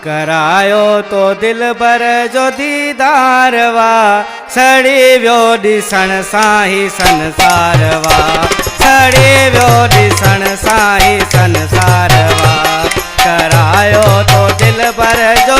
करायो तो दिल भर जो दीदार वा सड़ी व्यो ॾिसण सां ही संसार वा सड़ी व्यो ॾिसण सां ही संसार वा करायो तो दिल भर जो